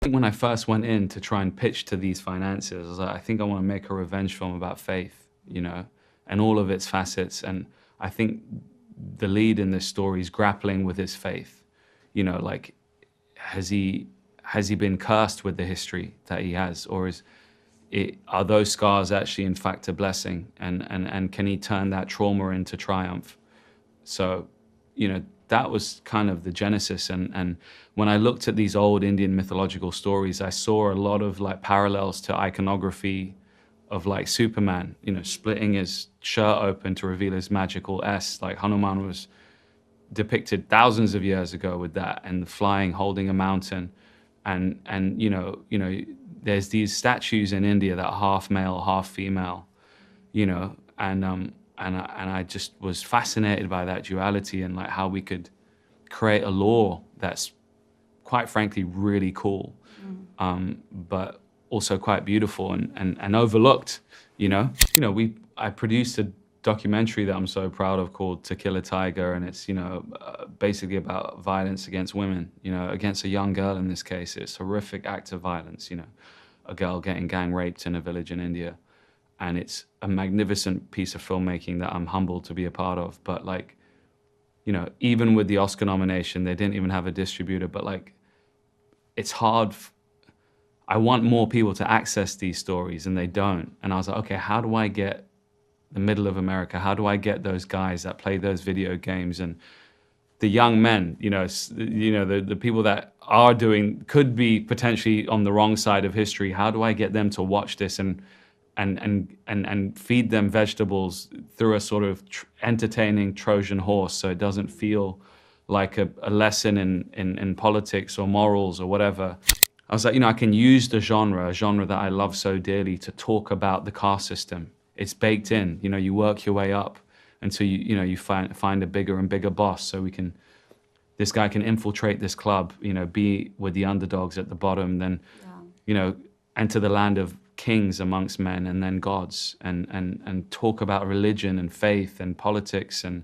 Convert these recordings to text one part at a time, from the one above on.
think when I first went in to try and pitch to these financiers, I was like, I think I want to make a revenge film about faith, you know, and all of its facets. And I think the lead in this story is grappling with his faith. You know, like, has he been cursed with the history that he has, or are those scars actually in fact a blessing? And can he turn that trauma into triumph? So, you know, that was kind of the genesis. And when I looked at these old Indian mythological stories, I saw a lot of like parallels to iconography of like Superman, you know, splitting his shirt open to reveal his magical S. Like Hanuman was depicted thousands of years ago with that, and flying, holding a mountain. And you know, there's these statues in India that are half male, half female, you know, and I just was fascinated by that duality and like how we could create a lore that's quite frankly really cool, but also quite beautiful and overlooked, you know. I produced a documentary that I'm so proud of called To Kill a Tiger, and it's, you know, basically about violence against women, you know, against a young girl in this case. It's a horrific act of violence, you know, a girl getting gang raped in a village in India. And it's a magnificent piece of filmmaking that I'm humbled to be a part of. But like, you know, even with the Oscar nomination, they didn't even have a distributor, but like, it's hard. I want more people to access these stories and they don't. And I was like, okay, how do I get the middle of America? How do I get those guys that play those video games and the young men, you know, the people that are could be potentially on the wrong side of history. How do I get them to watch this and feed them vegetables through a sort of entertaining Trojan horse, so it doesn't feel like a lesson in politics or morals or whatever. I was like, you know, I can use a genre that I love so dearly, to talk about the caste system. It's baked in. You know, you work your way up until you find a bigger and bigger boss. So this guy can infiltrate this club, you know, be with the underdogs at the bottom, then, you know, enter the land of kings amongst men and then gods, and talk about religion and faith and politics and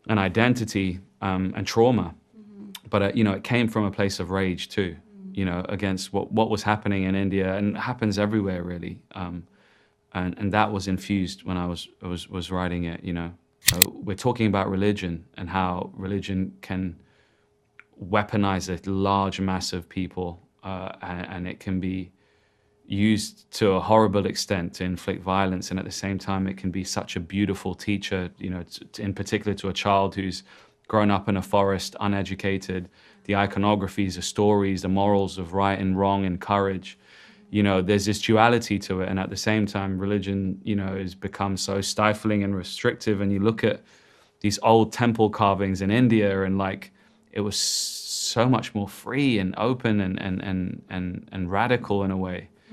identity, and trauma. But you know, it came from a place of rage too, you know, against what was happening in India, and it happens everywhere really. And that was infused when I was writing it, you know. So we're talking about religion and how religion can weaponize a large mass of people, and it can be used to a horrible extent to inflict violence, and at the same time it can be such a beautiful teacher, you know, in particular to a child who's grown up in a forest, uneducated. The iconographies, the stories, the morals of right and wrong and courage, you know, there's this duality to it. And at the same time, religion, you know, has become so stifling and restrictive. And you look at these old temple carvings in India, and like, it was so much more free and open and radical in a way.